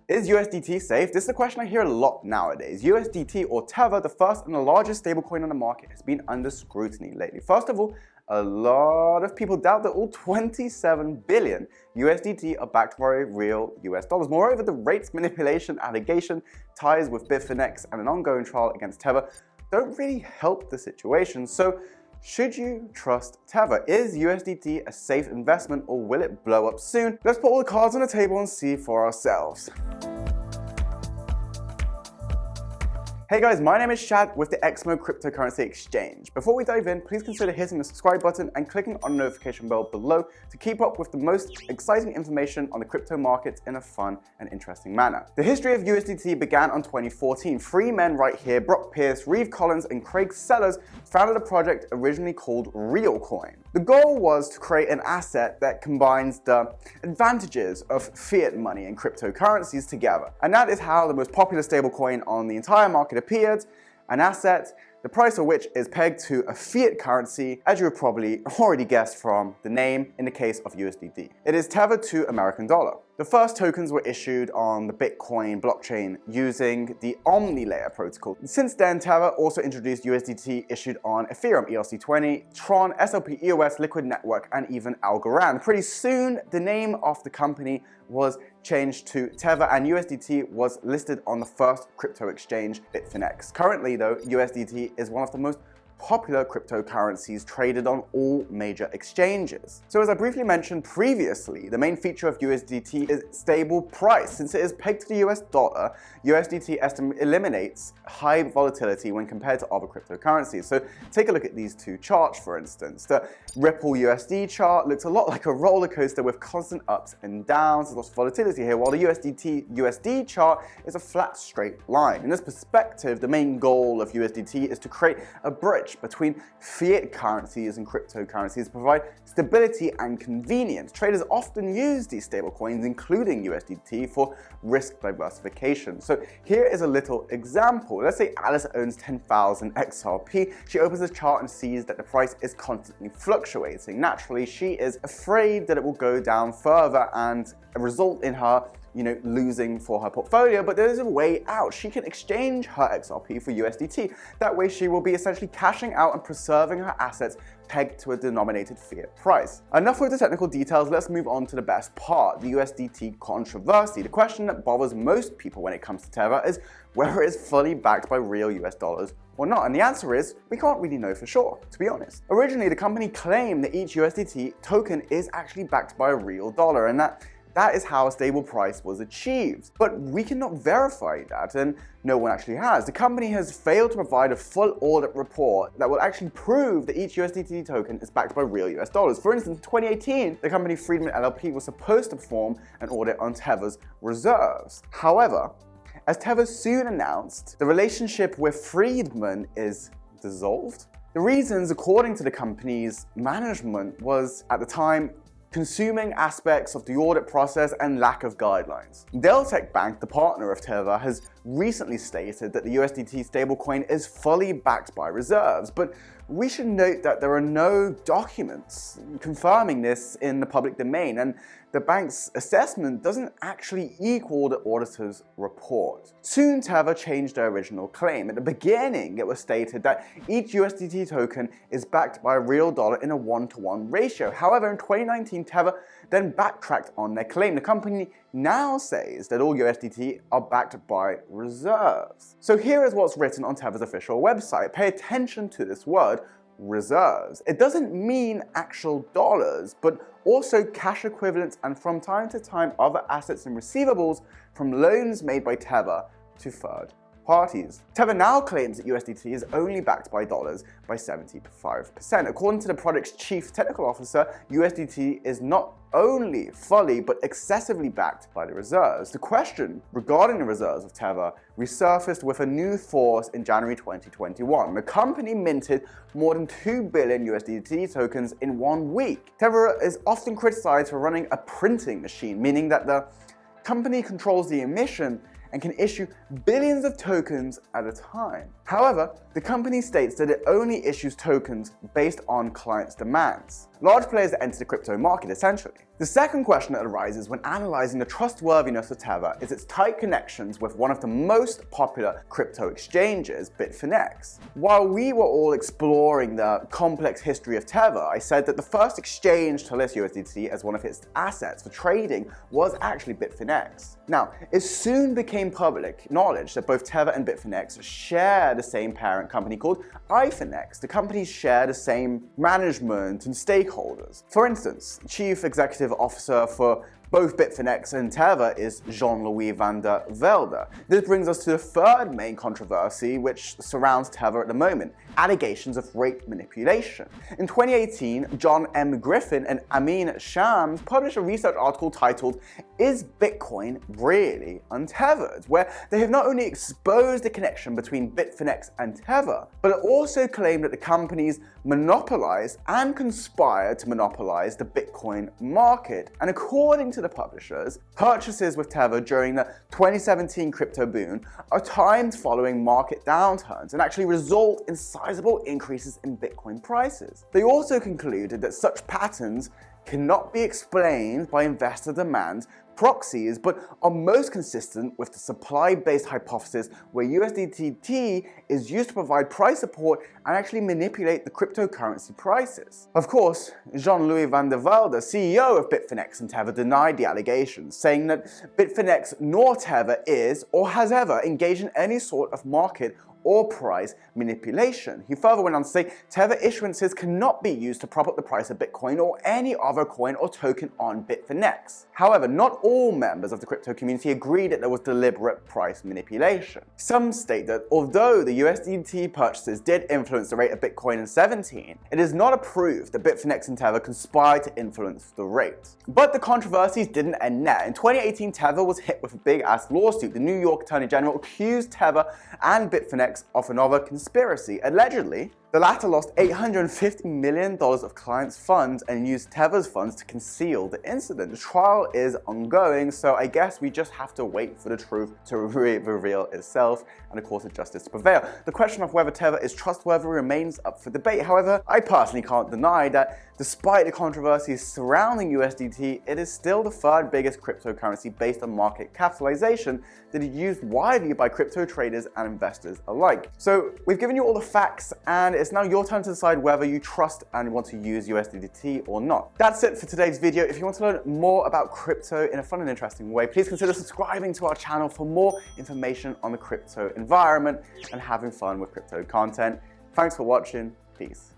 Is USDT safe? This is a question I hear a lot nowadays. USDT, or Tether, the first and the largest stablecoin on the market, has been under scrutiny lately. First of all, a lot of people doubt that all 27 billion USDT are backed by real US dollars. Moreover, the rates manipulation allegation, ties with Bitfinex, and an ongoing trial against Tether don't really help the situation. So, should you trust Tether? Is USDT a safe investment, or will it blow up soon? Let's put all the cards on the table and see for ourselves. Hey guys, my name is Shad with the EXMO cryptocurrency exchange. Before we dive in, please consider hitting the subscribe button and clicking on the notification bell below to keep up with the most exciting information on the crypto markets in a fun and interesting manner. The history of USDT began on 2014. Three men right here, Brock Pierce, Reeve Collins, and Craig Sellers, founded a project originally called RealCoin. The goal was to create an asset that combines the advantages of fiat money and cryptocurrencies together. And that is how the most popular stablecoin on the entire market appeared, an asset the price of which is pegged to a fiat currency, as you have probably already guessed from the name in the case of USDT. It is tethered to American dollar. The first tokens were issued on the Bitcoin blockchain using the OmniLayer protocol. Since then, Tether also introduced USDT issued on Ethereum, ERC20, Tron, SLP EOS, Liquid Network, and even Algorand. Pretty soon, the name of the company was changed to Tether, and USDT was listed on the first crypto exchange, Bitfinex. Currently, though, USDT is one of the most popular cryptocurrencies traded on all major exchanges. So as I briefly mentioned previously, the main feature of USDT is stable price. Since it is pegged to the US dollar, USDT eliminates high volatility when compared to other cryptocurrencies. So take a look at these two charts, for instance. The Ripple USD chart looks a lot like a roller coaster with constant ups and downs. There's lots of volatility here, while the USD chart is a flat, straight line. In this perspective, the main goal of USDT is to create a bridge between fiat currencies and cryptocurrencies to provide stability and convenience. Traders often use these stablecoins, including USDT, for risk diversification. So here is a little example. Let's say Alice owns 10,000 XRP. She opens the chart and sees that the price is constantly fluctuating. Naturally, she is afraid that it will go down further and result in her losing for her portfolio, but there is a way out. She can exchange her XRP for USDT. That way she will be essentially cashing out and preserving her assets pegged to a denominated fiat price. Enough with the technical details, let's move on to the best part, the USDT controversy. The question that bothers most people when it comes to Tether is whether it is fully backed by real US dollars or not, and the answer is, we can't really know for sure, to be honest. Originally, the company claimed that each USDT token is actually backed by a real dollar, and that is how a stable price was achieved. But we cannot verify that, and no one actually has. The company has failed to provide a full audit report that will actually prove that each USDT token is backed by real US dollars. For instance, in 2018, the company Friedman LLP was supposed to perform an audit on Tether's reserves. However, as Tether soon announced, the relationship with Friedman is dissolved. The reasons, according to the company's management, was at the time consuming aspects of the audit process and lack of guidelines. Deltec Bank, the partner of Tether, has recently stated that the USDT stablecoin is fully backed by reserves, but we should note that there are no documents confirming this in the public domain, and the bank's assessment doesn't actually equal the auditor's report. Soon, Tether changed their original claim. At the beginning, it was stated that each USDT token is backed by a real dollar in a 1-to-1 ratio. However, in 2019, Tether then backtracked on their claim. The company now says that all USDT are backed by reserves. So here is what's written on Tether's official website. Pay attention to this word, reserves. It doesn't mean actual dollars, but also cash equivalents and from time to time other assets and receivables from loans made by Tether to third parties. Tether now claims that USDT is only backed by dollars by 75%. According to the project's chief technical officer, USDT is not only fully but excessively backed by the reserves. The question regarding the reserves of Tether resurfaced with a new force in January 2021. The company minted more than 2 billion USDT tokens in 1 week. Tether is often criticized for running a printing machine, meaning that the company controls the emission and can issue billions of tokens at a time. However, the company states that it only issues tokens based on clients' demands. Large players that enter the crypto market, essentially. The second question that arises when analyzing the trustworthiness of Tether is its tight connections with one of the most popular crypto exchanges, Bitfinex. While we were all exploring the complex history of Tether, I said that the first exchange to list USDT as one of its assets for trading was actually Bitfinex. Now, it soon became public knowledge that both Tether and Bitfinex share the same parent company called Bitfinex. The companies share the same management and stakeholders. For instance, Chief Executive Officer for both Bitfinex and Tether is Jean-Louis van der Velde. This brings us to the third main controversy which surrounds Tether at the moment, allegations of rate manipulation. In 2018, John M. Griffin and Amin Shams published a research article titled, "Is Bitcoin Really Untethered?" where they have not only exposed the connection between Bitfinex and Tether, but also claimed that the companies monopolized and conspired to monopolize the Bitcoin market. And according to the publishers, purchases with Tether during the 2017 crypto boom are timed following market downturns and actually result in sizable increases in Bitcoin prices. They also concluded that such patterns cannot be explained by investor demand proxies, but are most consistent with the supply-based hypothesis where USDT is used to provide price support and actually manipulate the cryptocurrency prices. Of course, Jean-Louis van der Velde, CEO of Bitfinex and Tether, denied the allegations, saying that Bitfinex nor Tether is or has ever engaged in any sort of market or price manipulation. He further went on to say Tether issuances cannot be used to prop up the price of Bitcoin or any other coin or token on Bitfinex. However, not all members of the crypto community agree that there was deliberate price manipulation. Some state that although the USDT purchases did influence the rate of Bitcoin in 2017, it is not approved that Bitfinex and Tether conspired to influence the rate. But the controversies didn't end there. In 2018, Tether was hit with a big-ass lawsuit. The New York Attorney General accused Tether and Bitfinex of another conspiracy. Allegedly, the latter lost $850 million of clients' funds and used Tether's funds to conceal the incident. The trial is ongoing, so I guess we just have to wait for the truth to reveal itself and the course of justice to prevail. The question of whether Tether is trustworthy remains up for debate. However, I personally can't deny that despite the controversies surrounding USDT, it is still the third biggest cryptocurrency based on market capitalization that is used widely by crypto traders and investors alike. So we've given you all the facts, and it's now your turn to decide whether you trust and want to use USDT or not. That's it for today's video. If you want to learn more about crypto in a fun and interesting way, please consider subscribing to our channel for more information on the crypto environment and having fun with crypto content. Thanks for watching. Peace.